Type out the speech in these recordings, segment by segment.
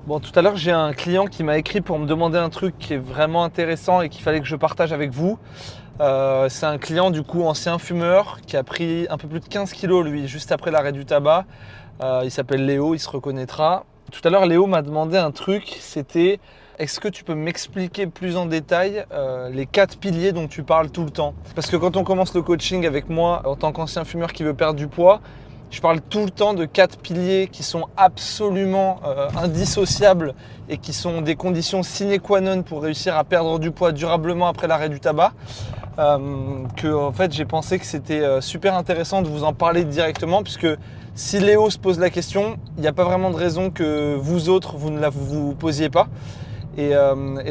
Bon, tout à l'heure, j'ai un client qui m'a écrit pour me demander un truc qui est vraiment intéressant et qu'il fallait que je partage avec vous. C'est un client, du coup, ancien fumeur qui a pris un peu plus de 15 kilos, lui, juste après l'arrêt du tabac. Il s'appelle Léo, il se reconnaîtra. Tout à l'heure, Léo m'a demandé un truc, c'était: est-ce que tu peux m'expliquer plus en détail les 4 piliers dont tu parles tout le temps? Parce que quand on commence le coaching avec moi, en tant qu'ancien fumeur qui veut perdre du poids, je parle tout le temps de 4 piliers qui sont absolument indissociables et qui sont des conditions sine qua non pour réussir à perdre du poids durablement après l'arrêt du tabac. En fait, j'ai pensé que c'était super intéressant de vous en parler directement, puisque si Léo se pose la question, il n'y a pas vraiment de raison que vous autres, vous ne la vous posiez pas. Et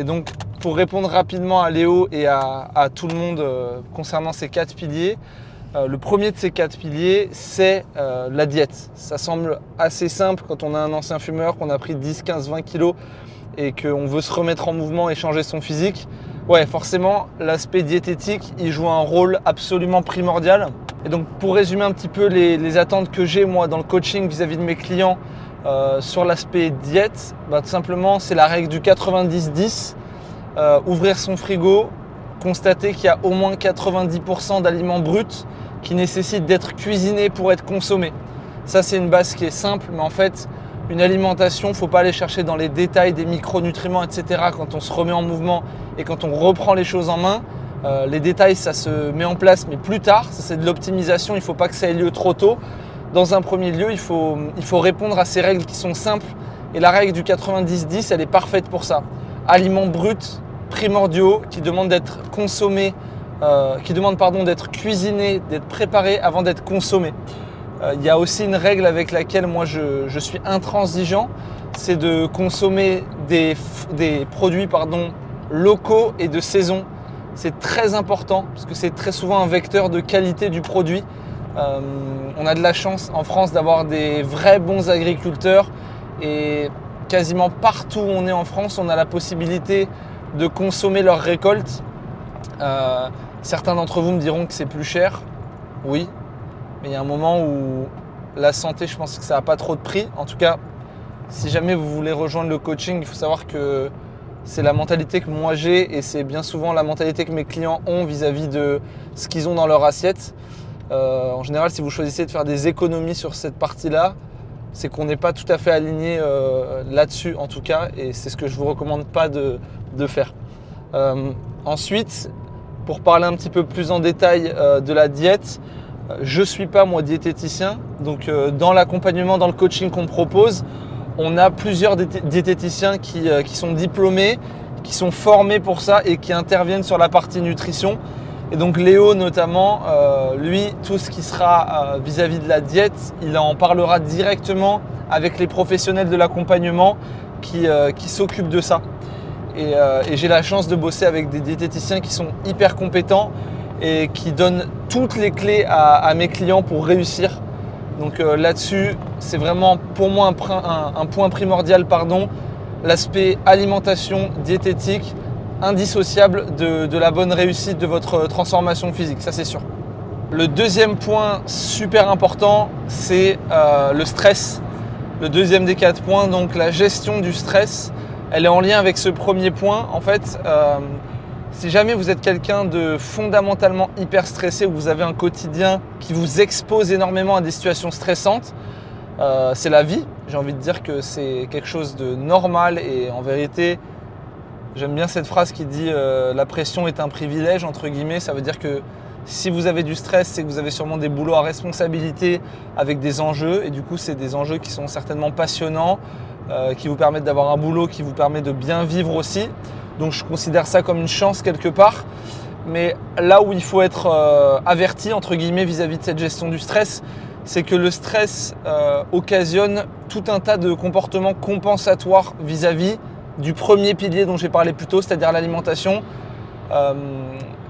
donc, pour répondre rapidement à Léo et à tout le monde concernant ces 4 piliers, le premier de ces 4 piliers, c'est la diète. Ça semble assez simple quand on a un ancien fumeur, qu'on a pris 10, 15, 20 kilos et qu'on veut se remettre en mouvement et changer son physique. Ouais, forcément, l'aspect diététique, il joue un rôle absolument primordial. Et donc, pour résumer un petit peu les attentes que j'ai, moi, dans le coaching vis-à-vis de mes clients sur l'aspect diète, tout simplement, c'est la règle du 90-10. Ouvrir son frigo, constater qu'il y a au moins 90% d'aliments bruts qui nécessitent d'être cuisinés pour être consommés. Ça, c'est une base qui est simple, mais en fait, une alimentation, il ne faut pas aller chercher dans les détails des micronutriments, etc. quand on se remet en mouvement et quand on reprend les choses en main. Les détails, ça se met en place, mais plus tard. Ça, c'est de l'optimisation, il ne faut pas que ça ait lieu trop tôt. Dans un premier lieu, il faut répondre à ces règles qui sont simples. Et la règle du 90-10, elle est parfaite pour ça. Aliments bruts, primordiaux, qui demandent d'être consommés, d'être cuisinés, d'être préparés avant d'être consommés. Il y a aussi une règle avec laquelle moi je suis intransigeant, c'est de consommer des produits locaux et de saison. C'est très important parce que c'est très souvent un vecteur de qualité du produit. On a de la chance en France d'avoir des vrais bons agriculteurs et quasiment partout où on est en France, on a la possibilité de consommer leurs récoltes. Certains d'entre vous me diront que c'est plus cher. Oui, mais il y a un moment où la santé, je pense que ça n'a pas trop de prix. En tout cas, si jamais vous voulez rejoindre le coaching, il faut savoir que c'est la mentalité que moi j'ai et c'est bien souvent la mentalité que mes clients ont vis-à-vis de ce qu'ils ont dans leur assiette. En général, si vous choisissez de faire des économies sur cette partie-là, c'est qu'on n'est pas tout à fait aligné là-dessus en tout cas, et c'est ce que je ne vous recommande pas de faire. Ensuite, pour parler un petit peu plus en détail de la diète, je ne suis pas moi diététicien, donc dans l'accompagnement, dans le coaching qu'on propose, on a plusieurs diététiciens qui sont diplômés, qui sont formés pour ça et qui interviennent sur la partie nutrition. Et donc Léo notamment, lui, tout ce qui sera vis-à-vis de la diète, il en parlera directement avec les professionnels de l'accompagnement qui s'occupent de ça. Et j'ai la chance de bosser avec des diététiciens qui sont hyper compétents et qui donnent toutes les clés à mes clients pour réussir. Donc là-dessus, c'est vraiment pour moi un point primordial, l'aspect alimentation, diététique, indissociable de la bonne réussite de votre transformation physique, ça c'est sûr. Le deuxième point super important, c'est le stress. Le deuxième des 4 points, donc la gestion du stress, elle est en lien avec ce premier point. En fait, si jamais vous êtes quelqu'un de fondamentalement hyper stressé ou vous avez un quotidien qui vous expose énormément à des situations stressantes, c'est la vie. J'ai envie de dire que c'est quelque chose de normal et en vérité, j'aime bien cette phrase qui dit la pression est un privilège, entre guillemets. Ça veut dire que si vous avez du stress, c'est que vous avez sûrement des boulots à responsabilité avec des enjeux. Et du coup, c'est des enjeux qui sont certainement passionnants, qui vous permettent d'avoir un boulot qui vous permet de bien vivre aussi. Donc je considère ça comme une chance quelque part. Mais là où il faut être averti, entre guillemets, vis-à-vis de cette gestion du stress, c'est que le stress occasionne tout un tas de comportements compensatoires vis-à-vis du premier pilier dont j'ai parlé plus tôt, c'est-à-dire l'alimentation.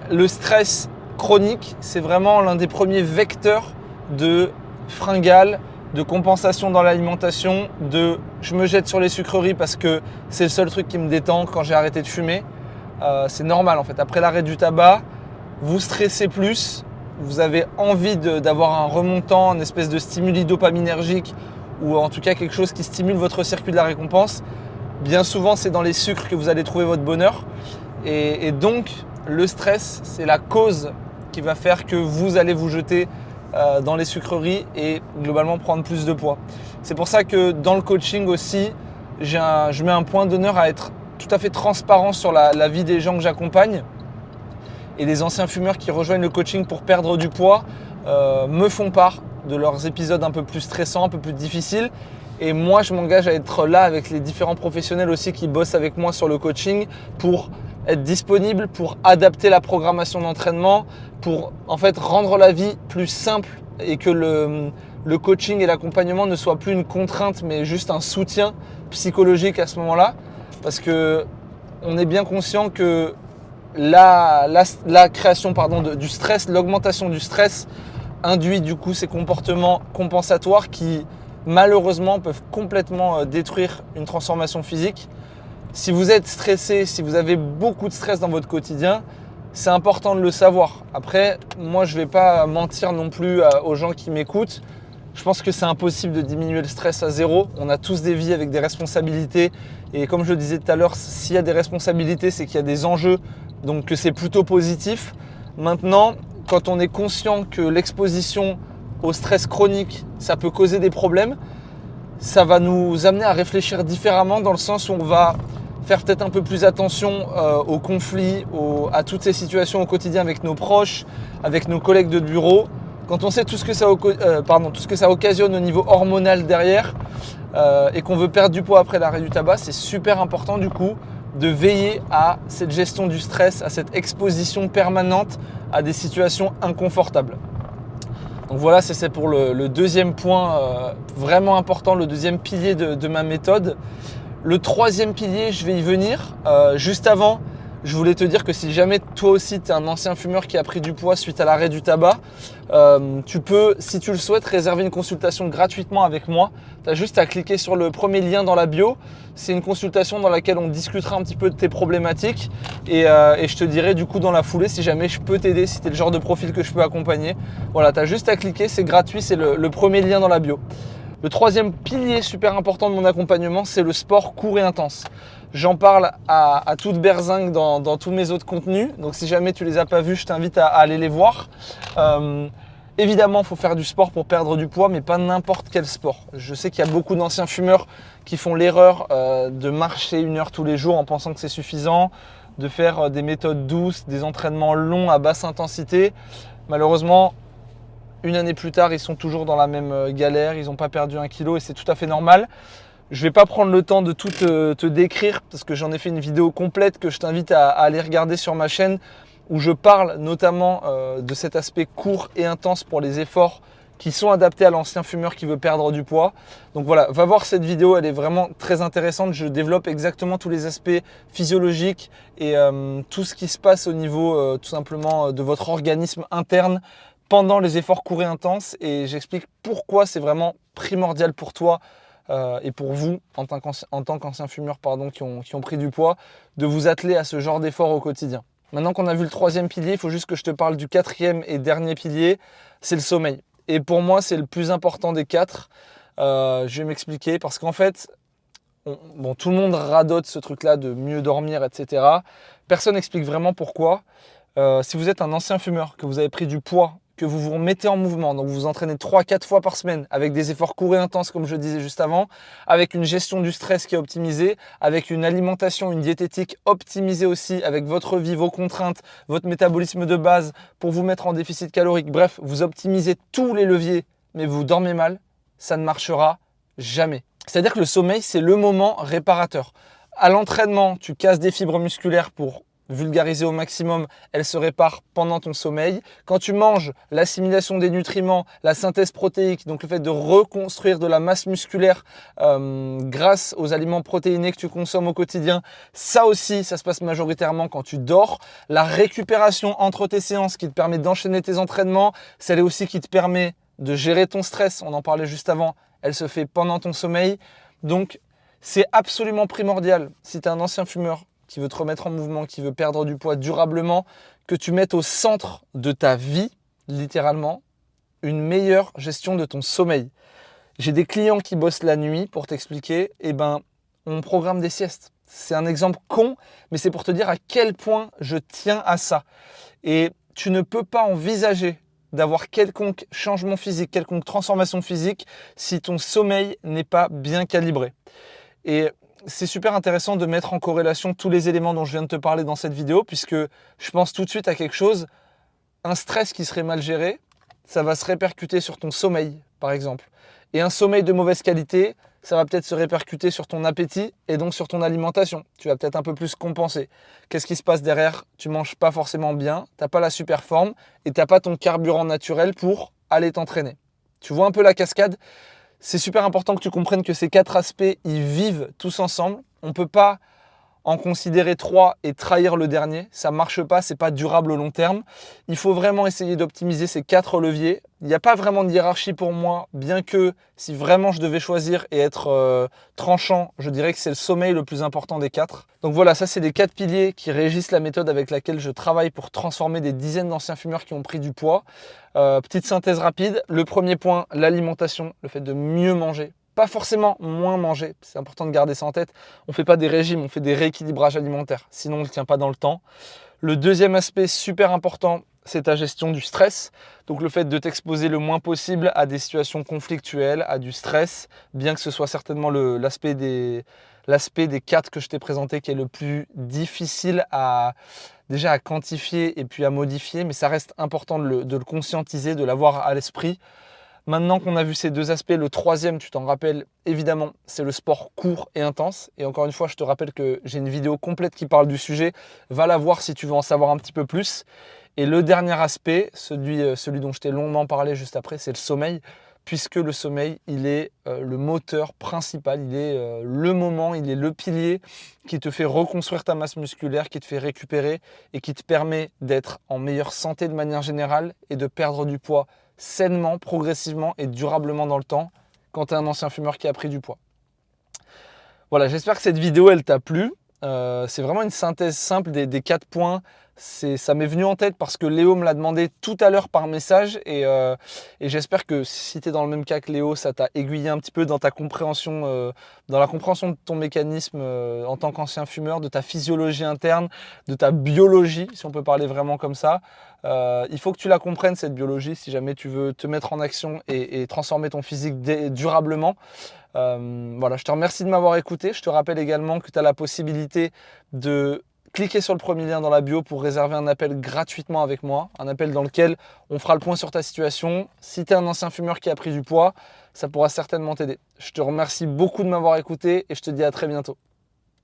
Le stress chronique, c'est vraiment l'un des premiers vecteurs de fringales, de compensation dans l'alimentation, de je me jette sur les sucreries parce que c'est le seul truc qui me détend quand j'ai arrêté de fumer. C'est normal en fait. Après l'arrêt du tabac, vous stressez plus, vous avez envie d'avoir un remontant, une espèce de stimuli dopaminergique ou en tout cas quelque chose qui stimule votre circuit de la récompense. Bien souvent, c'est dans les sucres que vous allez trouver votre bonheur. Et donc, le stress, c'est la cause qui va faire que vous allez vous jeter dans les sucreries et globalement prendre plus de poids. C'est pour ça que dans le coaching aussi, je mets un point d'honneur à être tout à fait transparent sur la vie des gens que j'accompagne. Et les anciens fumeurs qui rejoignent le coaching pour perdre du poids me font part de leurs épisodes un peu plus stressants, un peu plus difficiles. Et moi, je m'engage à être là avec les différents professionnels aussi qui bossent avec moi sur le coaching pour être disponible, pour adapter la programmation d'entraînement, pour en fait rendre la vie plus simple et que le coaching et l'accompagnement ne soient plus une contrainte mais juste un soutien psychologique à ce moment-là. Parce que on est bien conscient que la création du stress, l'augmentation du stress induit du coup ces comportements compensatoires qui malheureusement peuvent complètement détruire une transformation physique. Si vous êtes stressé, si vous avez beaucoup de stress dans votre quotidien, c'est important de le savoir. Après, moi je ne vais pas mentir non plus aux gens qui m'écoutent. Je pense que c'est impossible de diminuer le stress à zéro. On a tous des vies avec des responsabilités. Et comme je le disais tout à l'heure, s'il y a des responsabilités, c'est qu'il y a des enjeux. Donc que c'est plutôt positif. Maintenant, quand on est conscient que l'exposition au stress chronique, ça peut causer des problèmes, ça va nous amener à réfléchir différemment dans le sens où on va faire peut-être un peu plus attention aux conflits, à toutes ces situations au quotidien avec nos proches, avec nos collègues de bureau. Quand on sait tout ce que ça occasionne au niveau hormonal derrière et qu'on veut perdre du poids après l'arrêt du tabac, c'est super important du coup de veiller à cette gestion du stress, à cette exposition permanente à des situations inconfortables. Donc voilà, c'est pour le deuxième point vraiment important, le deuxième pilier de ma méthode. Le troisième pilier, je vais y venir. Juste avant, je voulais te dire que si jamais toi aussi tu es un ancien fumeur qui a pris du poids suite à l'arrêt du tabac, tu peux, si tu le souhaites, réserver une consultation gratuitement avec moi. Tu as juste à cliquer sur le premier lien dans la bio. C'est une consultation dans laquelle on discutera un petit peu de tes problématiques et je te dirai du coup dans la foulée si jamais je peux t'aider, si tu es le genre de profil que je peux accompagner. Voilà, tu as juste à cliquer, c'est gratuit, c'est le premier lien dans la bio. Le troisième pilier super important de mon accompagnement, c'est le sport court et intense. J'en parle à toute berzingue dans tous mes autres contenus. Donc si jamais tu ne les as pas vus, je t'invite à aller les voir. Évidemment, il faut faire du sport pour perdre du poids, mais pas n'importe quel sport. Je sais qu'il y a beaucoup d'anciens fumeurs qui font l'erreur de marcher 1 heure tous les jours en pensant que c'est suffisant, de faire des méthodes douces, des entraînements longs à basse intensité. Malheureusement, 1 année plus tard, ils sont toujours dans la même galère, ils n'ont pas perdu 1 kilo et c'est tout à fait normal. Je ne vais pas prendre le temps de tout te décrire parce que j'en ai fait une vidéo complète que je t'invite à aller regarder sur ma chaîne où je parle notamment de cet aspect court et intense pour les efforts qui sont adaptés à l'ancien fumeur qui veut perdre du poids. Donc voilà, va voir cette vidéo, elle est vraiment très intéressante. Je développe exactement tous les aspects physiologiques et tout ce qui se passe au niveau tout simplement de votre organisme interne pendant les efforts courts et intenses et j'explique pourquoi c'est vraiment primordial pour toi et pour vous en tant qu'anciens fumeurs qui ont pris du poids de vous atteler à ce genre d'efforts au quotidien. Maintenant qu'on a vu le troisième pilier, il faut juste que je te parle du quatrième et dernier pilier, c'est le sommeil. Et pour moi, c'est le plus important des quatre. Je vais m'expliquer parce qu'en fait, tout le monde radote ce truc-là de mieux dormir, etc. Personne n'explique vraiment pourquoi. Si vous êtes un ancien fumeur, que vous avez pris du poids, que vous vous remettez en mouvement, donc vous vous entraînez 3-4 fois par semaine avec des efforts courts et intenses comme je disais juste avant, avec une gestion du stress qui est optimisée, avec une alimentation, une diététique optimisée aussi, avec votre vie, vos contraintes, votre métabolisme de base pour vous mettre en déficit calorique. Bref, vous optimisez tous les leviers, mais vous dormez mal, ça ne marchera jamais. C'est-à-dire que le sommeil, c'est le moment réparateur. À l'entraînement, tu casses des fibres musculaires pour vulgariser au maximum, elle se répare pendant ton sommeil. Quand tu manges, l'assimilation des nutriments, la synthèse protéique, donc le fait de reconstruire de la masse musculaire grâce aux aliments protéinés que tu consommes au quotidien, ça aussi, ça se passe majoritairement quand tu dors. La récupération entre tes séances qui te permet d'enchaîner tes entraînements, celle aussi qui te permet de gérer ton stress, on en parlait juste avant, elle se fait pendant ton sommeil. Donc, c'est absolument primordial, si tu es un ancien fumeur, qui veut te remettre en mouvement, qui veut perdre du poids durablement, que tu mettes au centre de ta vie, littéralement, une meilleure gestion de ton sommeil. J'ai des clients qui bossent la nuit pour t'expliquer, on programme des siestes. C'est un exemple con, mais c'est pour te dire à quel point je tiens à ça. Et tu ne peux pas envisager d'avoir quelconque changement physique, quelconque transformation physique si ton sommeil n'est pas bien calibré. Et c'est super intéressant de mettre en corrélation tous les éléments dont je viens de te parler dans cette vidéo, puisque je pense tout de suite à quelque chose, un stress qui serait mal géré, ça va se répercuter sur ton sommeil, par exemple. Et un sommeil de mauvaise qualité, ça va peut-être se répercuter sur ton appétit et donc sur ton alimentation. Tu vas peut-être un peu plus compenser. Qu'est-ce qui se passe derrière? Tu manges pas forcément bien, tu n'as pas la super forme et tu n'as pas ton carburant naturel pour aller t'entraîner. Tu vois un peu la cascade? C'est super important que tu comprennes que ces 4 aspects, ils vivent tous ensemble. On ne peut pas en considérer 3 et trahir le dernier. Ça ne marche pas, ce n'est pas durable au long terme. Il faut vraiment essayer d'optimiser ces 4 leviers. Il n'y a pas vraiment de hiérarchie pour moi, bien que si vraiment je devais choisir et être tranchant, je dirais que c'est le sommeil le plus important des 4. Donc voilà, ça c'est les 4 piliers qui régissent la méthode avec laquelle je travaille pour transformer des dizaines d'anciens fumeurs qui ont pris du poids. Petite synthèse rapide, le premier point, l'alimentation, le fait de mieux manger. Pas forcément moins manger, c'est important de garder ça en tête. On ne fait pas des régimes, on fait des rééquilibrages alimentaires, sinon on ne tient pas dans le temps. Le deuxième aspect super important, c'est ta gestion du stress. Donc le fait de t'exposer le moins possible à des situations conflictuelles, à du stress, bien que ce soit certainement l'aspect des 4 que je t'ai présenté qui est le plus difficile déjà à quantifier et puis à modifier, mais ça reste important de le conscientiser, de l'avoir à l'esprit. Maintenant qu'on a vu ces 2 aspects, le troisième, tu t'en rappelles, évidemment, c'est le sport court et intense. Et encore une fois, je te rappelle que j'ai une vidéo complète qui parle du sujet. Va la voir si tu veux en savoir un petit peu plus. Et le dernier aspect, celui dont je t'ai longuement parlé juste après, c'est le sommeil. Puisque le sommeil, il est le moteur principal, il est le moment, il est le pilier qui te fait reconstruire ta masse musculaire, qui te fait récupérer et qui te permet d'être en meilleure santé de manière générale et de perdre du poids sainement, progressivement et durablement dans le temps quand tu es un ancien fumeur qui a pris du poids. Voilà, j'espère que cette vidéo, elle t'a plu. C'est vraiment une synthèse simple des 4 points. Ça m'est venu en tête parce que Léo me l'a demandé tout à l'heure par message et j'espère que si tu es dans le même cas que Léo, ça t'a aiguillé un petit peu dans ta compréhension, dans la compréhension de ton mécanisme en tant qu'ancien fumeur, de ta physiologie interne, de ta biologie, si on peut parler vraiment comme ça. Il faut que tu la comprennes, cette biologie, si jamais tu veux te mettre en action et transformer ton physique durablement. Voilà, je te remercie de m'avoir écouté. Je te rappelle également que tu as la possibilité de cliquer sur le premier lien dans la bio pour réserver un appel gratuitement avec moi. Un appel dans lequel on fera le point sur ta situation. Si tu es un ancien fumeur qui a pris du poids, ça pourra certainement t'aider. Je te remercie beaucoup de m'avoir écouté et je te dis à très bientôt.